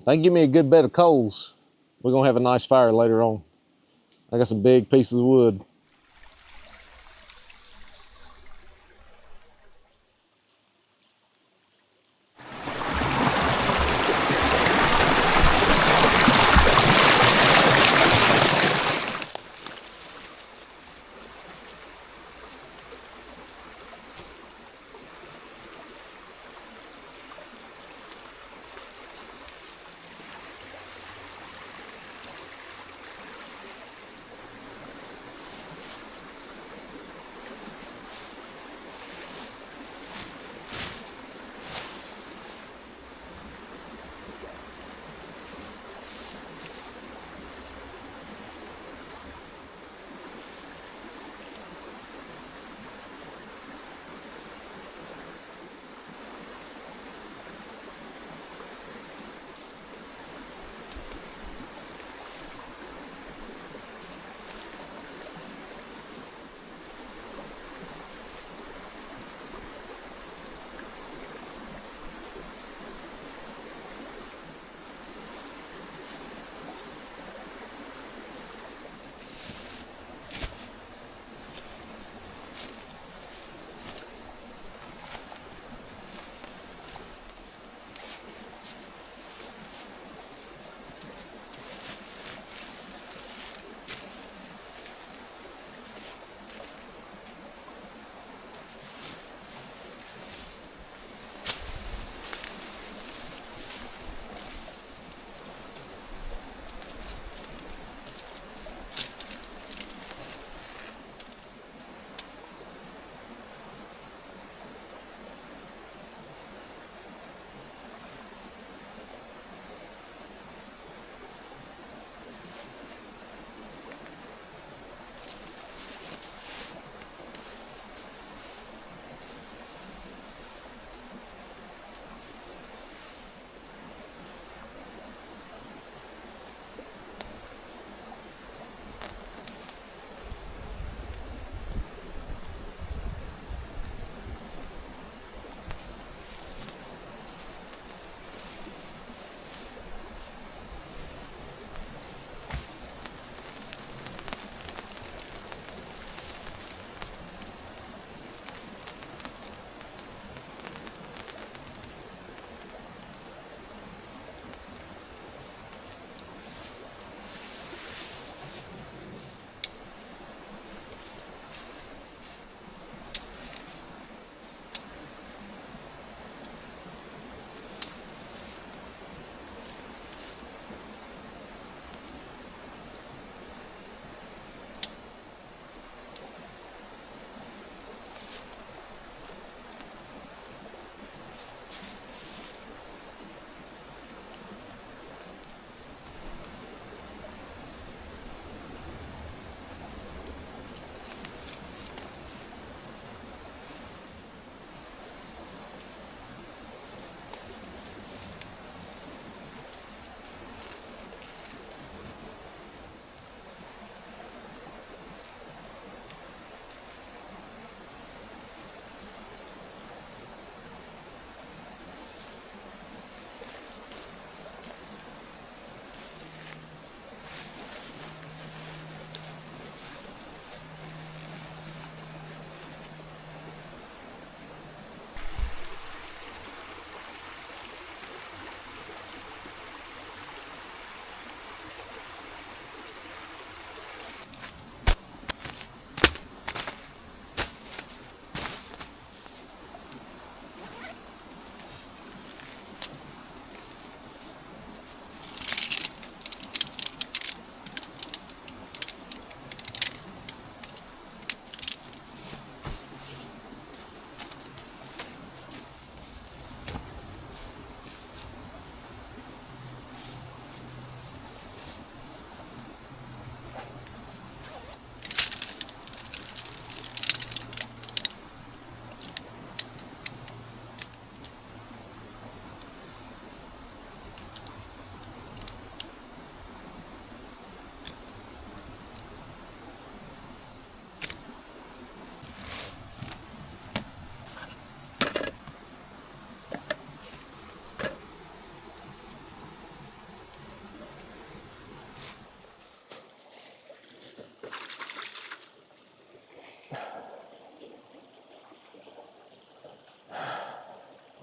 They can give me a good bed of coals. We're gonna have a nice fire later on. I got some big pieces of wood.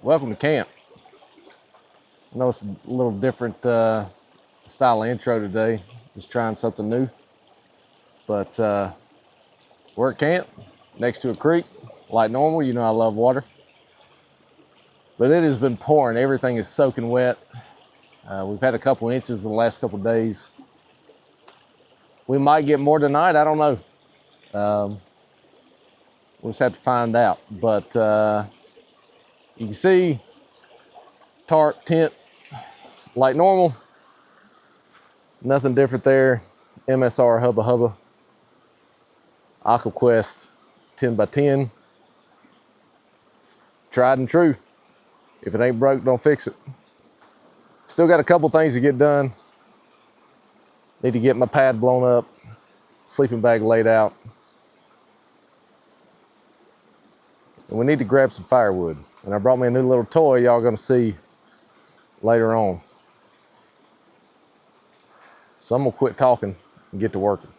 Welcome to camp. I know it's a little different style of intro today, just trying something new. But we're at camp next to a creek, like normal. You know I love water. But it has been pouring. Everything is soaking wet. We've had a couple inches in the last couple days. We might get more tonight, I don't know. We'll just have to find out. But you can see tarp tent like normal. Nothing different there. MSR Hubba Hubba. AquaQuest 10x10. Tried and true. If it ain't broke, don't fix it. Still got a couple things to get done. Need to get my pad blown up, sleeping bag laid out. And we need to grab some firewood. And I brought me a new little toy y'all gonna see later on. So I'm gonna quit talking and get to working.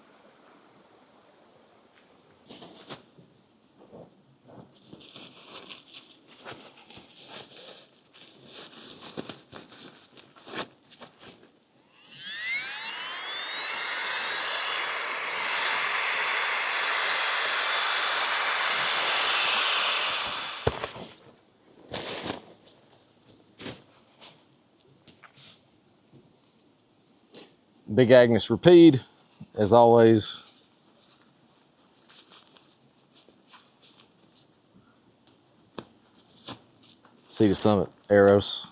Big Agnes Rapide, as always. Sea to Summit arrows.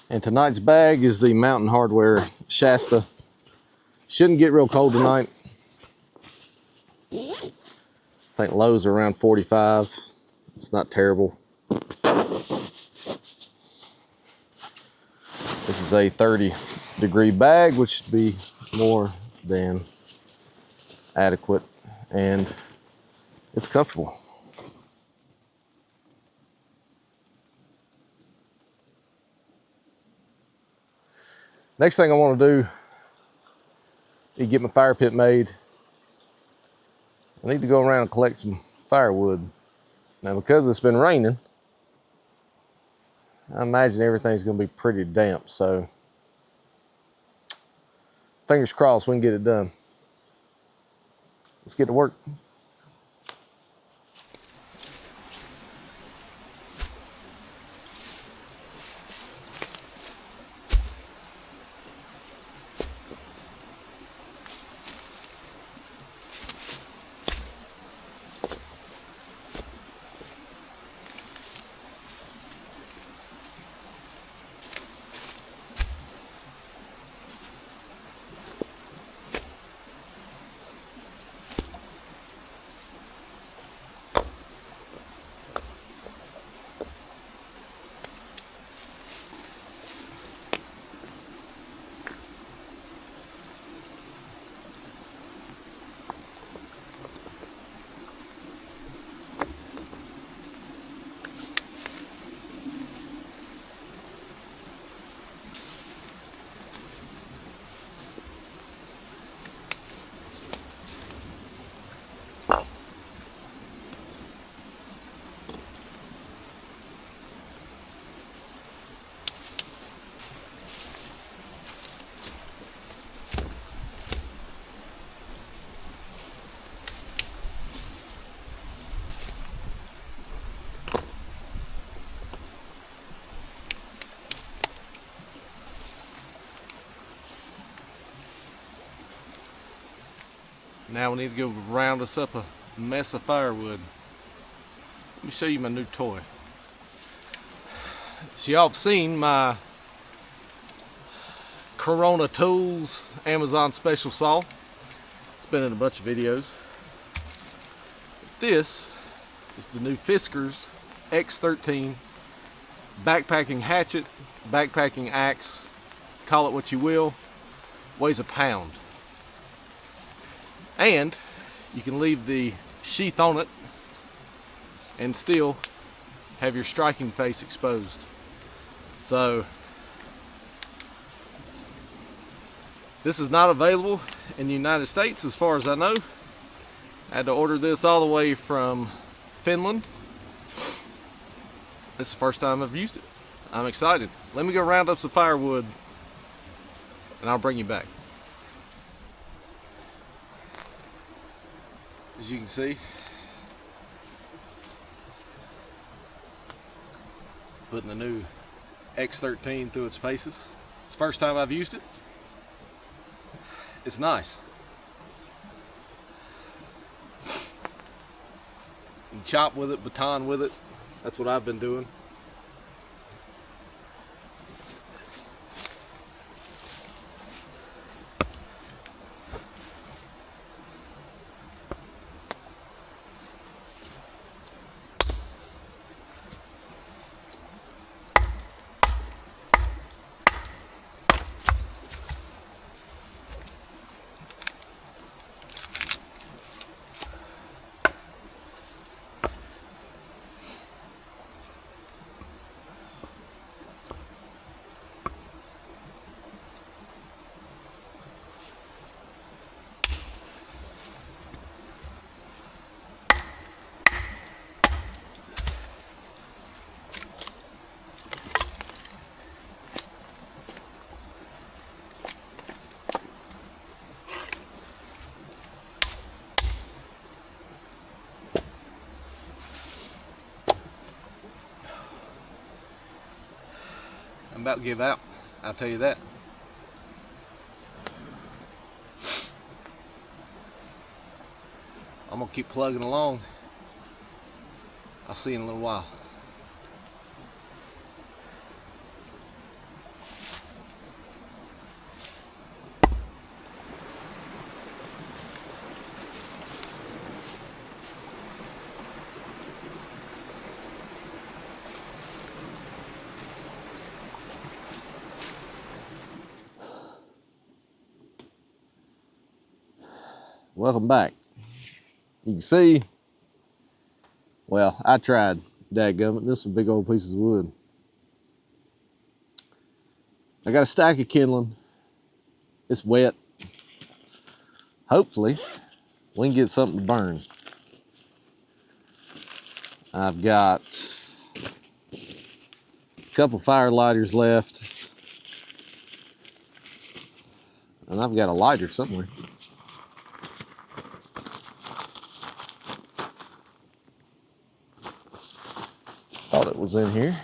And tonight's bag is the Mountain Hardware Shasta. Shouldn't get real cold tonight. I think lows are around 45. It's not terrible. This is a 30-degree bag, which should be more than adequate, and it's comfortable. Next thing I want to do is get my fire pit made. I need to go around and collect some firewood. Now, because it's been raining, I imagine everything's going to be pretty damp, so fingers crossed we can get it done. Let's get to work. Now we need to go round us up a mess of firewood. Let me show you my new toy. So y'all have seen my Corona Tools Amazon special saw. It's been in a bunch of videos. This is the new Fiskars X13 backpacking hatchet, backpacking axe, call it what you will. Weighs a pound. And you can leave the sheath on it and still have your striking face exposed. So this is not available in the United States as far as I know. I had to order this all the way from Finland. This is the first time I've used it. I'm excited. Let me go round up some firewood and I'll bring you back. As you can see, putting the new X13 through its paces. It's the first time I've used it. It's nice. You chop with it, baton with it. That's what I've been doing. I'm about to give out, I'll tell you that. I'm gonna keep plugging along. I'll see you in a little while. Welcome back. You can see, well, I tried, dadgummit, this is a big old piece of wood. I got a stack of kindling. It's wet. Hopefully, we can get something to burn. I've got a couple fire lighters left. And I've got a lighter somewhere. Thought it was in here.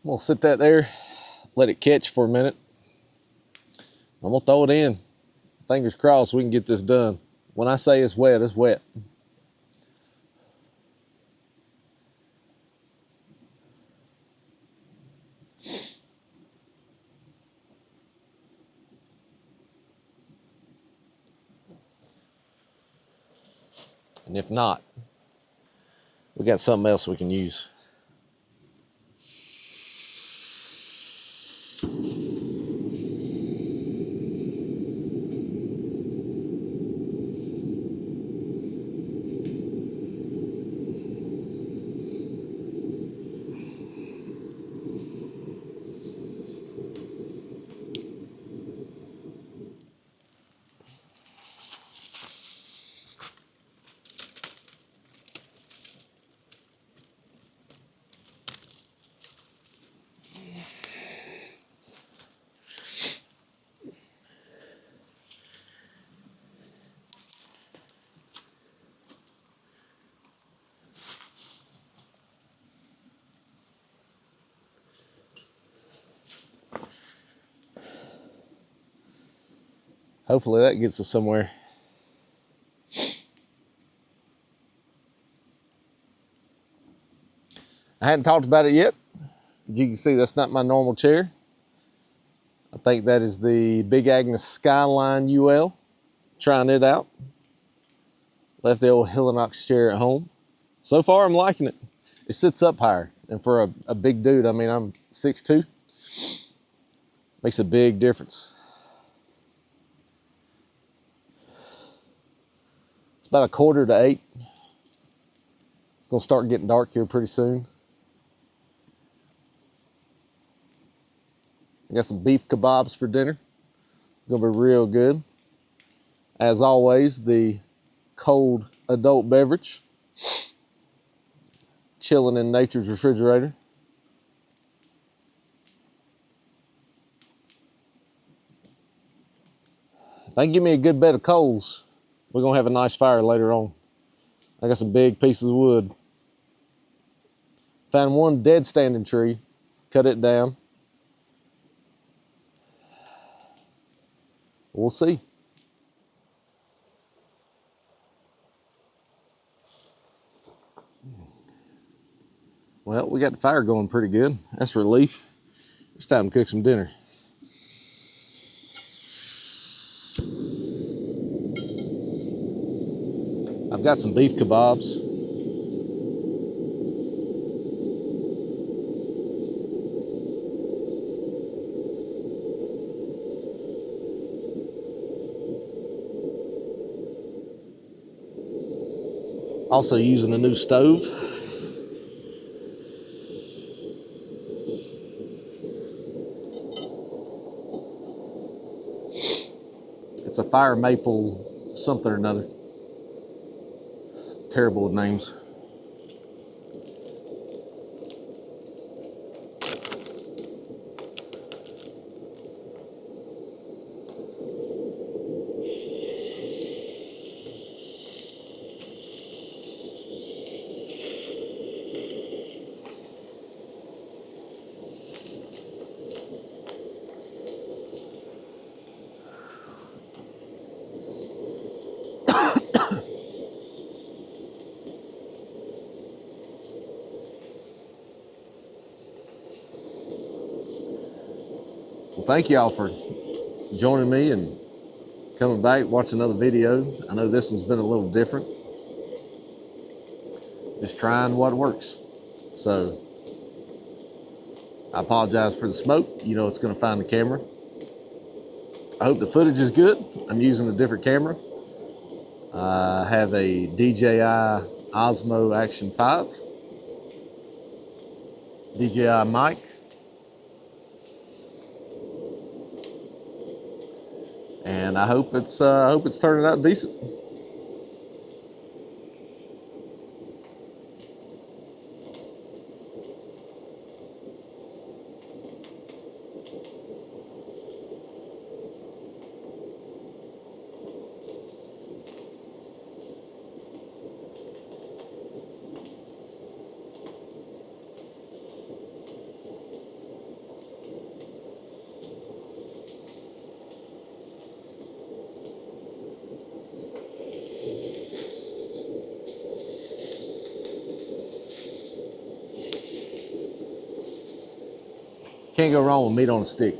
I'm gonna sit that there, let it catch for a minute. I'm gonna throw it in. Fingers crossed we can get this done. When I say it's wet, it's wet. And if not, we got something else we can use. Hopefully that gets us somewhere. I hadn't talked about it yet. As you can see, that's not my normal chair. I think that is the Big Agnes Skyline UL. Trying it out. Left the old Hillinox chair at home. So far, I'm liking it. It sits up higher. And for a big dude, I mean, I'm 6'2". Makes a big difference. It's about 7:45. It's gonna start getting dark here pretty soon. I got some beef kebabs for dinner. Gonna be real good. As always, the cold adult beverage. Chilling in nature's refrigerator. If they give me a good bed of coals, we're gonna have a nice fire later on. I got some big pieces of wood. Found one dead standing tree, cut it down. We'll see. Well, we got the fire going pretty good. That's a relief. It's time to cook some dinner. I've got some beef kebabs. Also using a new stove. It's a fire maple something or another. Terrible with names. Well, thank y'all for joining me and coming back, watching another video. I know this one's been a little different. Just trying what works. So, I apologize for the smoke. You know it's gonna find the camera. I hope the footage is good. I'm using a different camera. I have a DJI Osmo Action 5. DJI mic. And I hope it's turning out decent. Can't go wrong with meat on a stick.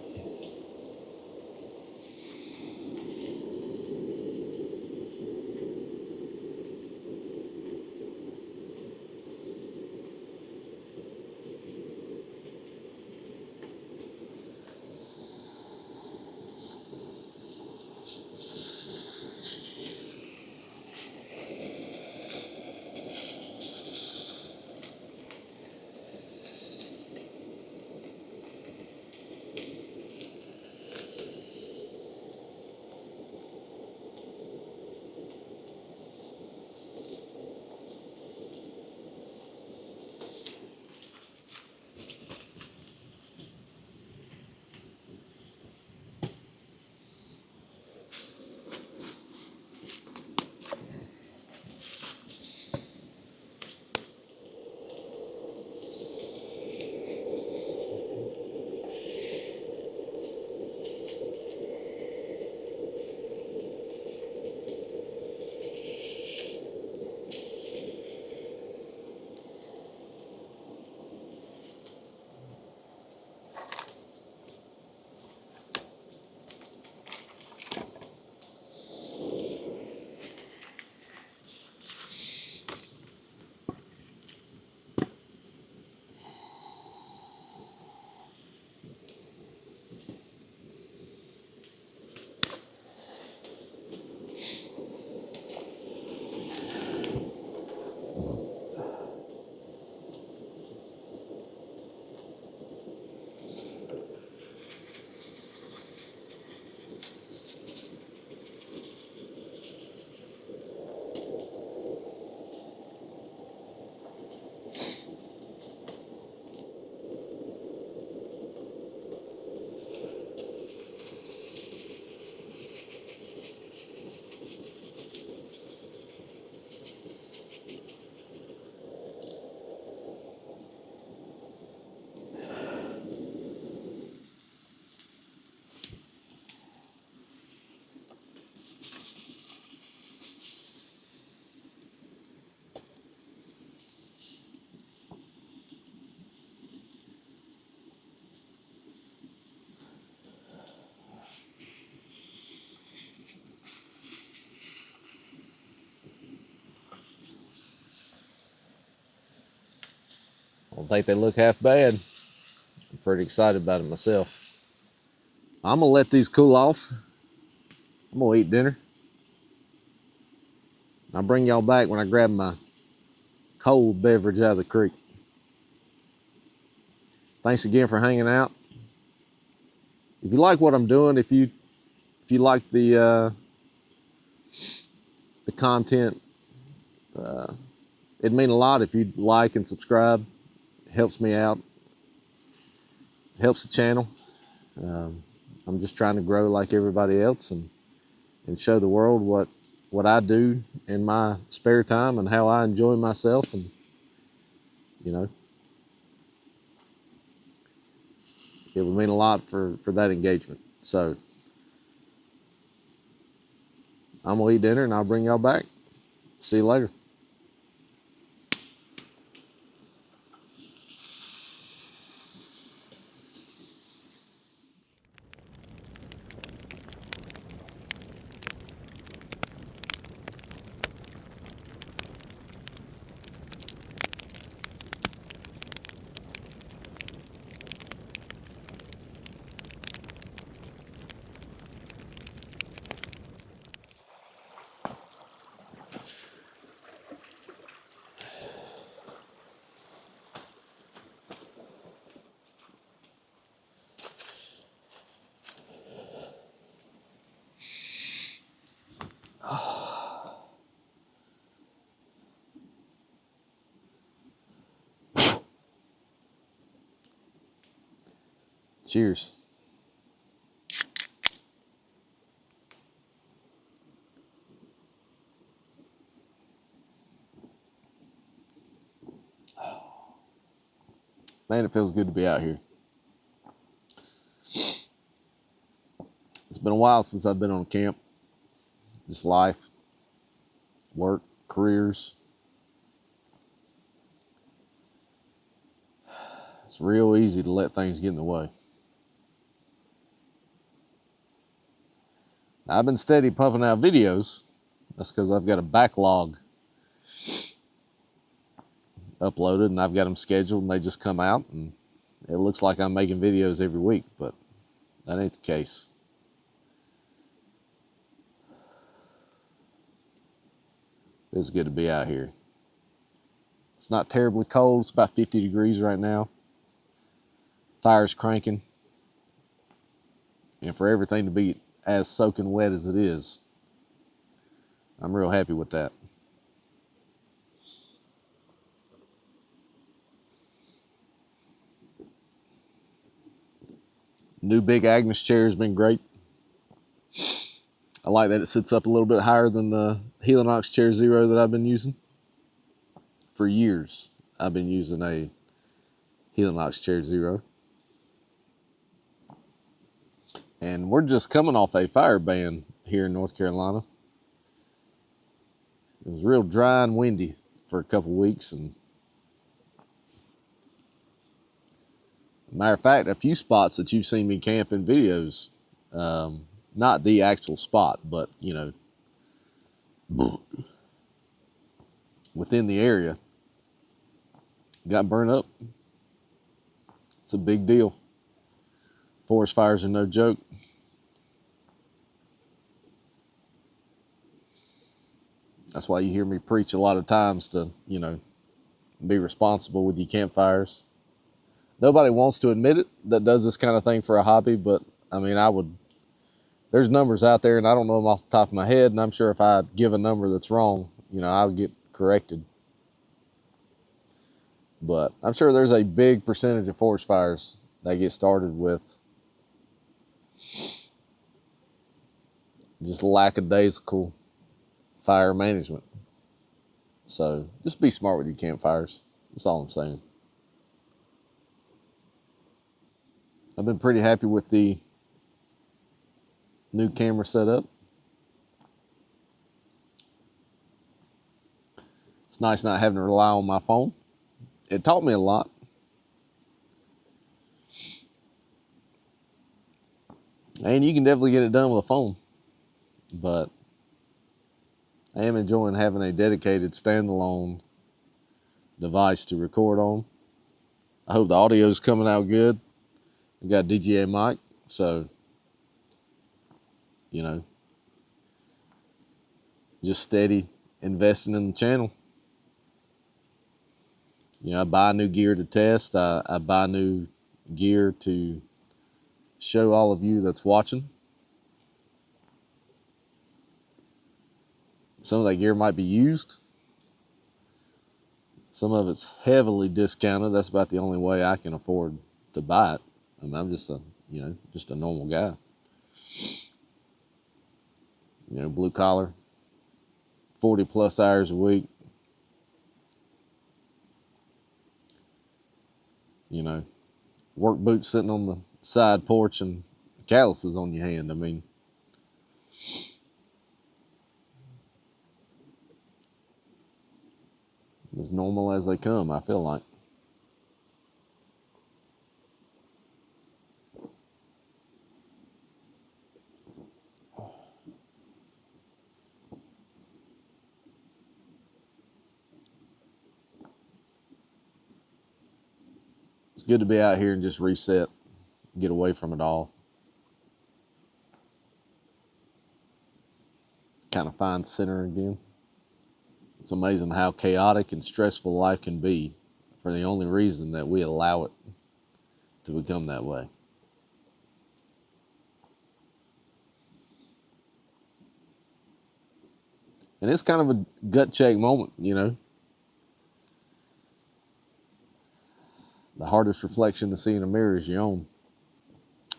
don't think they look half bad. I'm pretty excited about it myself. I'm gonna let these cool off. I'm gonna eat dinner. I'll bring y'all back when I grab my cold beverage out of the creek. Thanks again for hanging out. If you like what I'm doing, if you like the content, it'd mean a lot if you'd like and subscribe. It helps me out. It helps the channel. I'm just trying to grow like everybody else and show the world what I do in my spare time and how I enjoy myself. And, you know, it would mean a lot for that engagement. So I'm gonna eat dinner and I'll bring y'all back. See you later. Cheers. Man, it feels good to be out here. It's been a while since I've been on camp. Just life, work, careers. It's real easy to let things get in the way. I've been steady pumping out videos. That's because I've got a backlog uploaded and I've got them scheduled and they just come out and it looks like I'm making videos every week, but that ain't the case. It's good to be out here. It's not terribly cold. It's about 50 degrees right now. Fire's cranking. And for everything to be as soaking wet as it is, I'm real happy with that. New big Agnes chair has been great. I like that it sits up a little bit higher than the Helinox Chair Zero that I've been using. For years, I've been using a Helinox Chair Zero. And we're just coming off a fire ban here in North Carolina. It was real dry and windy for a couple weeks. And matter of fact, a few spots that you've seen me camp in videos, not the actual spot, but, you know, within the area, got burned up. It's a big deal. Forest fires are no joke. That's why you hear me preach a lot of times to, you know, be responsible with your campfires. Nobody wants to admit it that does this kind of thing for a hobby, but I mean, there's numbers out there and I don't know them off the top of my head, and I'm sure if I give a number that's wrong, you know, I'll get corrected. But I'm sure there's a big percentage of forest fires that get started with just lackadaisical fire management. So just be smart with your campfires. That's all I'm saying. I've been pretty happy with the new camera setup. It's nice not having to rely on my phone. It taught me a lot. And you can definitely get it done with a phone. But I am enjoying having a dedicated standalone device to record on. I hope the audio is coming out good. We got DJI mic, so, you know, just steady investing in the channel. You know, I buy new gear to test. I buy new gear to show all of you that's watching. Some of that gear might be used. Some of it's heavily discounted. That's about the only way I can afford to buy it. I mean, I'm just a normal guy. You know, blue collar, 40 plus hours a week. You know, work boots sitting on the side porch and calluses on your hand. I mean, as normal as they come, I feel like. It's good to be out here and just reset, get away from it all. Kind of find center again. It's amazing how chaotic and stressful life can be for the only reason that we allow it to become that way. And it's kind of a gut check moment, you know. The hardest reflection to see in a mirror is your own.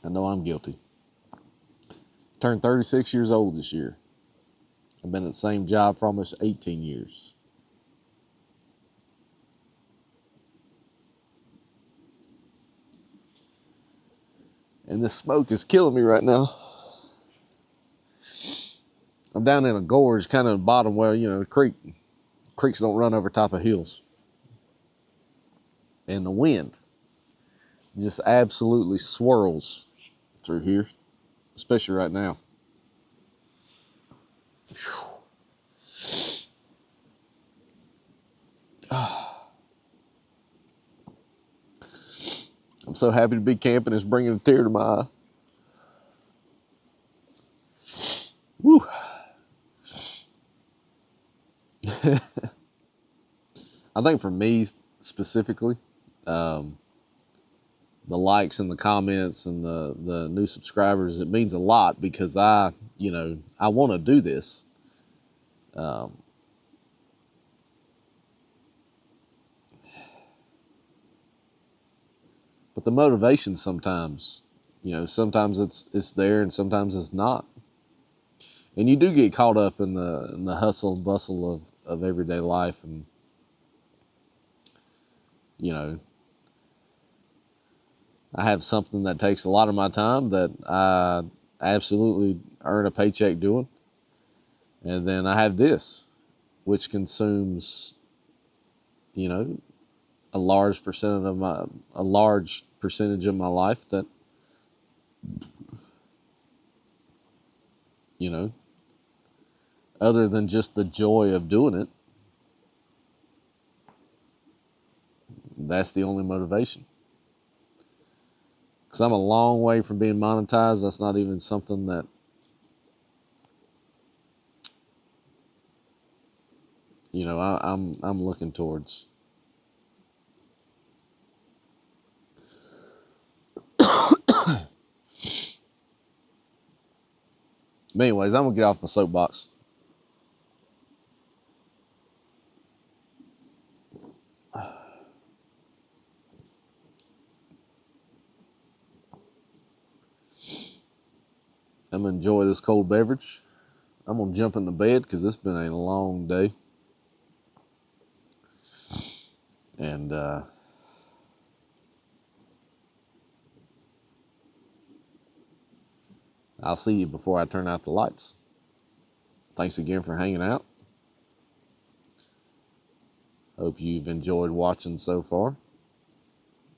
I know I'm guilty. Turned 36 years old this year. I've been at the same job for almost 18 years. And this smoke is killing me right now. I'm down in a gorge, kind of the bottom where, you know, creeks don't run over top of hills. And the wind just absolutely swirls through here, especially right now. I'm so happy to be camping. It's bringing a tear to my eye. Woo. I think for me specifically, the likes and the comments and the new subscribers, it means a lot because I want to do this. But the motivation sometimes, sometimes it's there and sometimes it's not. And you do get caught up in the hustle and bustle of everyday life, and I have something that takes a lot of my time that I absolutely earn a paycheck doing. And then I have this, which consumes, a large percentage of my life that, other than just the joy of doing it, that's the only motivation. Because I'm a long way from being monetized. That's not even something that, I'm looking towards. But anyways, I'm gonna get off my soapbox. I'm gonna enjoy this cold beverage. I'm gonna jump into bed because it's been a long day. And I'll see you before I turn out the lights. Thanks again for hanging out. Hope you've enjoyed watching so far.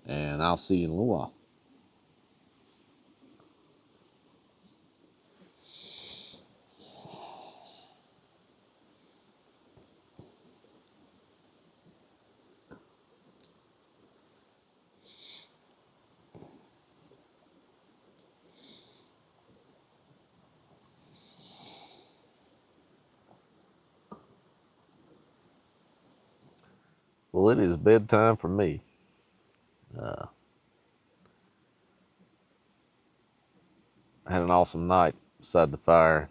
And I'll see you in a little while. Well, it is bedtime for me. I had an awesome night beside the fire.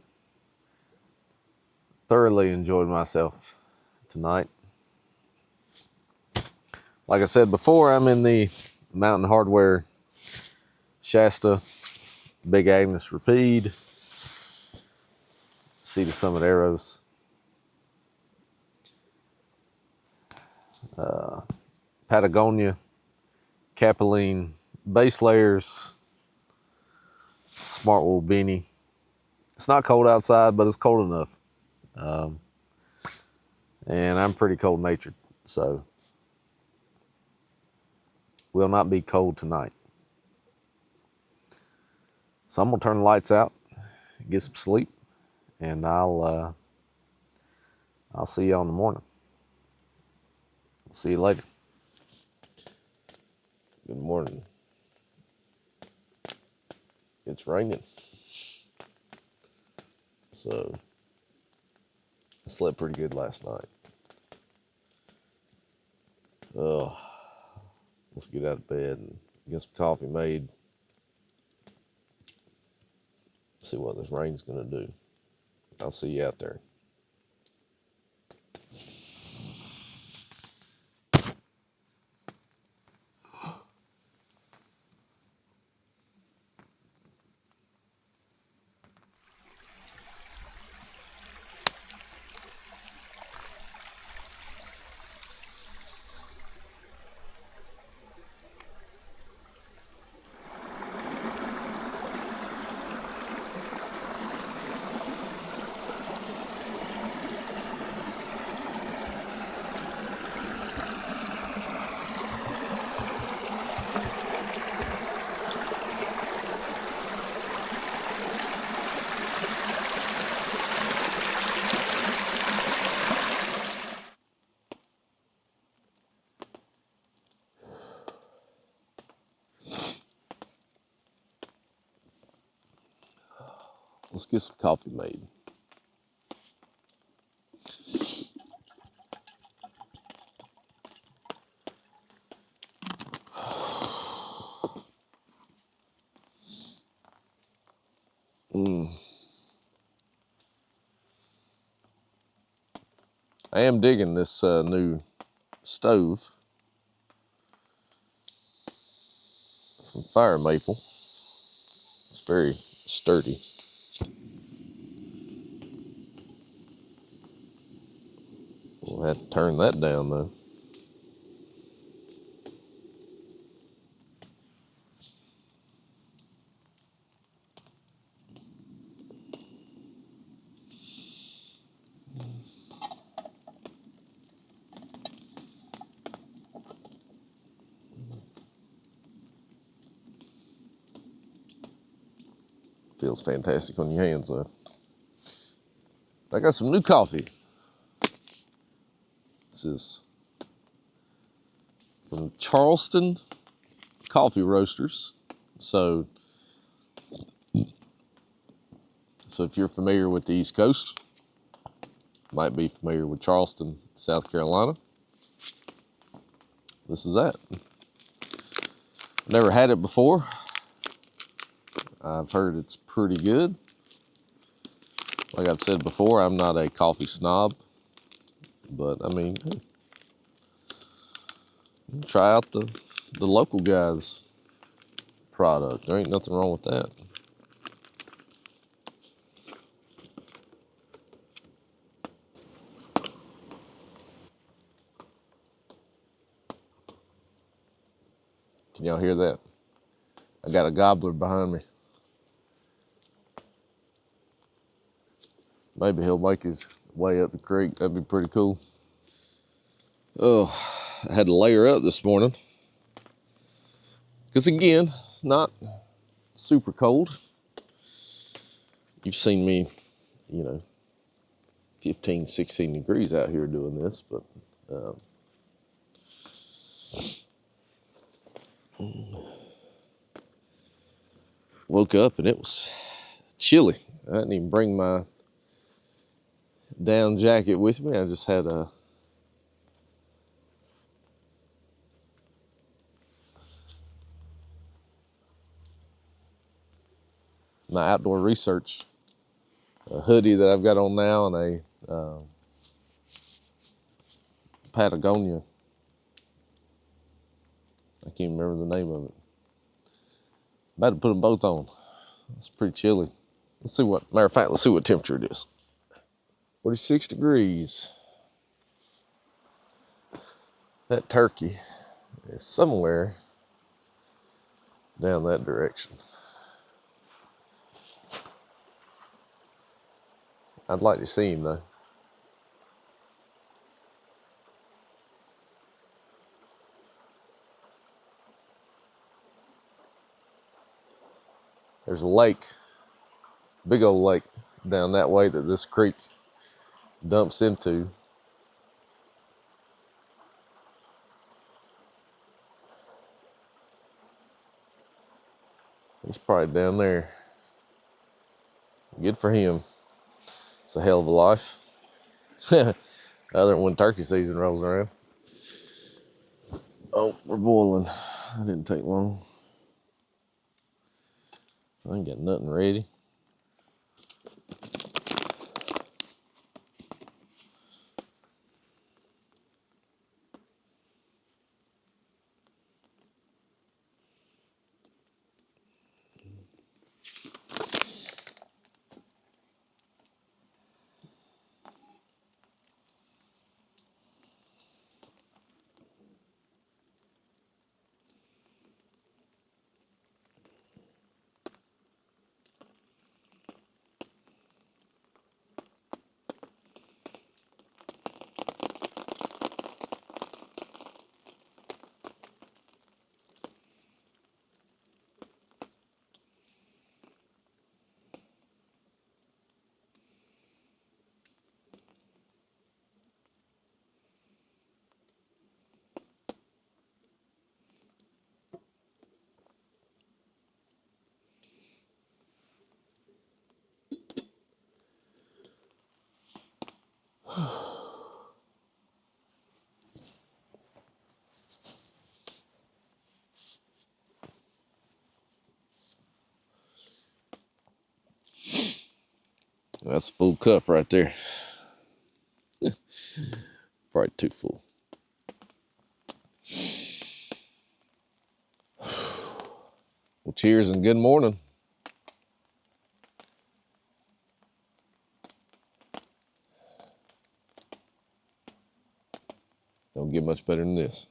Thoroughly enjoyed myself tonight. Like I said before, I'm in the Mountain Hardware Shasta Big Agnes Rapide Sea to Summit Arrows. Patagonia Capeline base layers, smart wool beanie. It's not cold outside, but it's cold enough. And I'm pretty cold natured, so will not be cold tonight. So I'm gonna turn the lights out, get some sleep, and I'll see you in the morning. See you later. Good morning. It's raining, so I slept pretty good last night. Let's get out of bed and get some coffee made. See what this rain's gonna do. I'll see you out there. Let's get some coffee made. I am digging this new stove from Fire Maple. It's very sturdy. We'll have to turn that down though. Feels fantastic on your hands though. I got some new coffee. This is from Charleston Coffee Roasters. So if you're familiar with the East Coast, might be familiar with Charleston, South Carolina. This is that. Never had it before. I've heard it's pretty good. Like I've said before, I'm not a coffee snob, but I mean, hey, try out the local guys' product. There ain't nothing wrong with that. Can y'all hear that? I got a gobbler behind me. Maybe he'll make his way up the creek. That'd be pretty cool. Oh, I had to layer up this morning. Because again, it's not super cold. You've seen me, 15, 16 degrees out here doing this, but woke up and it was chilly. I didn't even bring my down jacket with me. I just had a my outdoor research hoodie that I've got on now, and a Patagonia. I can't remember the name of it. About to put them both on. It's pretty chilly. Let's see what, matter of fact, let's see what temperature it is. 46 degrees. That turkey is somewhere down that direction. I'd like to see him though. There's a lake, big old lake down that way that this creek dumps into. He's probably down there. Good for him. It's a hell of a life. Other than when turkey season rolls around. Oh, we're boiling. That didn't take long. I ain't got nothing ready. That's a full cup right there. Probably too full. Well, cheers and good morning. Don't get much better than this.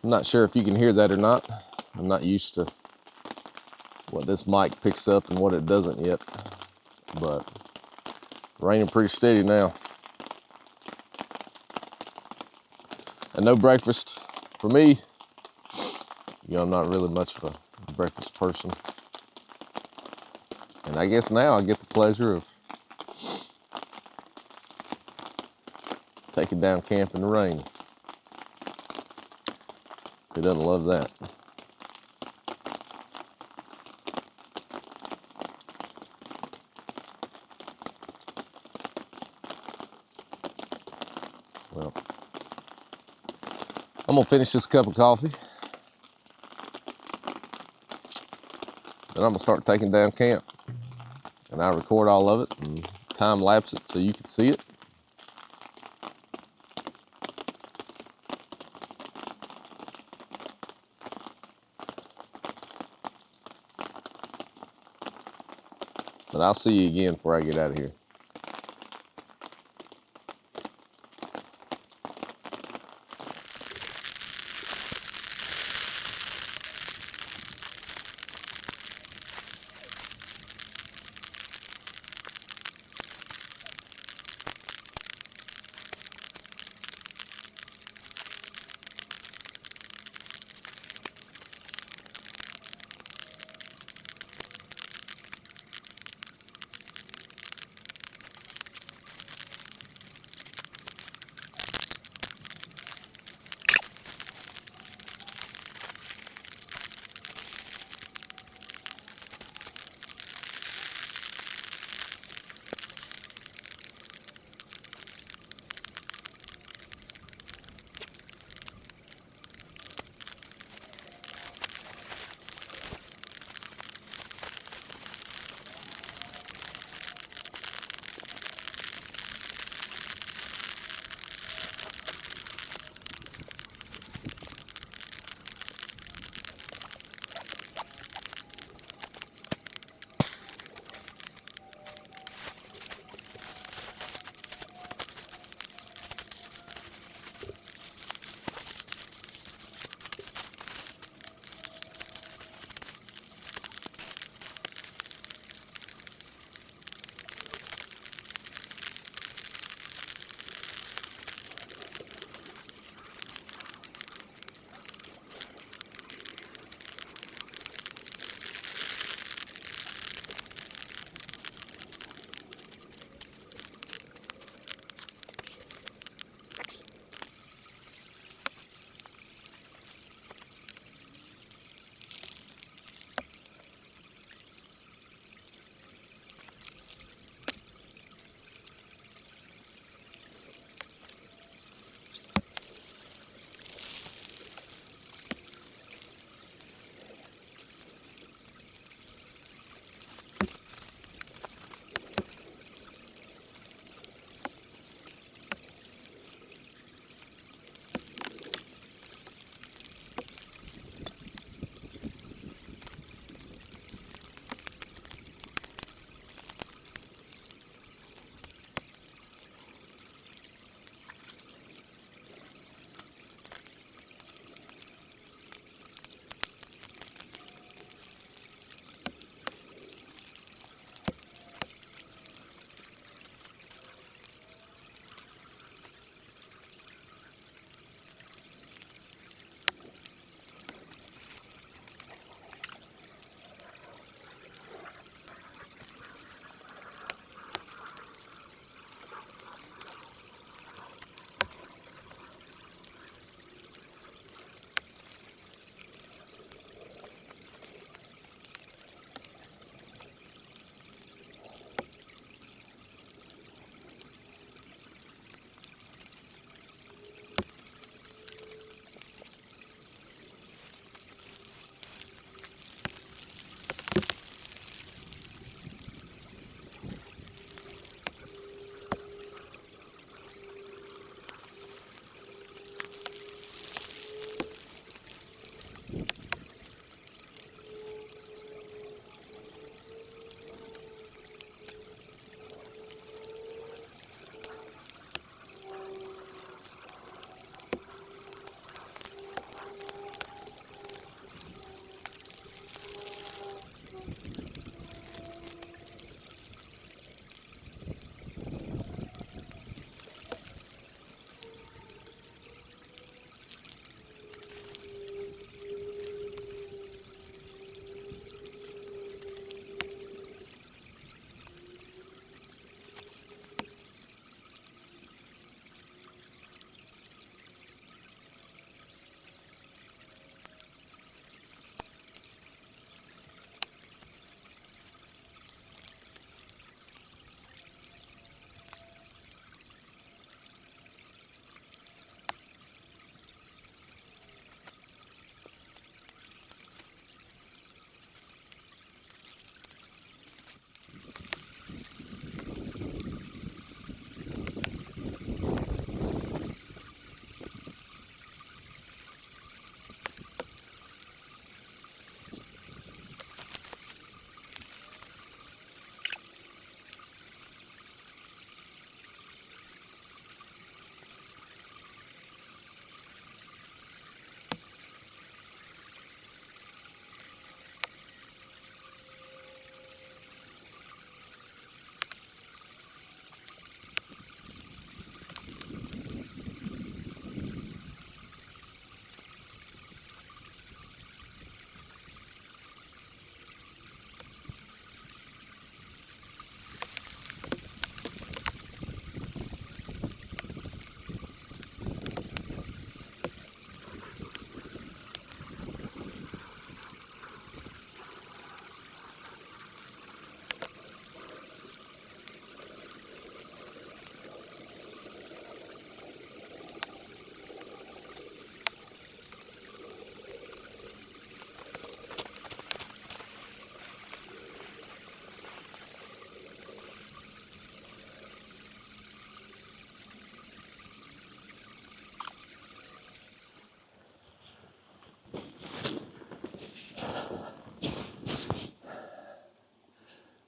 I'm not sure if you can hear that or not. I'm not used to what this mic picks up and what it doesn't yet, but raining pretty steady now. And no breakfast for me. You know, I'm not really much of a breakfast person. And I guess now I get the pleasure of taking down camp in the rain. Who doesn't love that? Well, I'm gonna finish this cup of coffee. Then I'm gonna start taking down camp. And I record all of it and time lapse it so you can see it. But I'll see you again before I get out of here.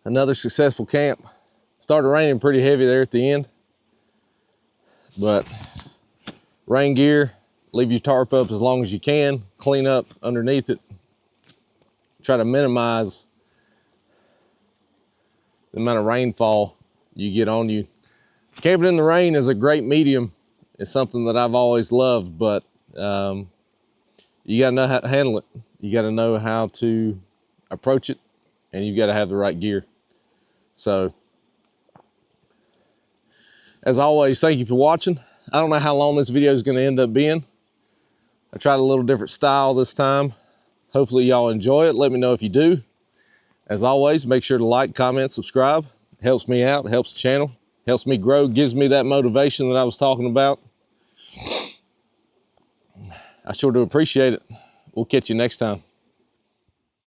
Another successful camp. Started raining pretty heavy there at the end, but rain gear, leave your tarp up as long as you can, clean up underneath it. Try to minimize the amount of rainfall you get on you. Camping in the rain is a great medium. It's something that I've always loved, but you gotta know how to handle it. You gotta know how to approach it, and you gotta have the right gear. So, as always, thank you for watching. I don't know how long this video is gonna end up being. I tried a little different style this time. Hopefully y'all enjoy it. Let me know if you do. As always, make sure to like, comment, subscribe. It helps me out, it helps the channel, helps me grow, gives me that motivation that I was talking about. I sure do appreciate it. We'll catch you next time.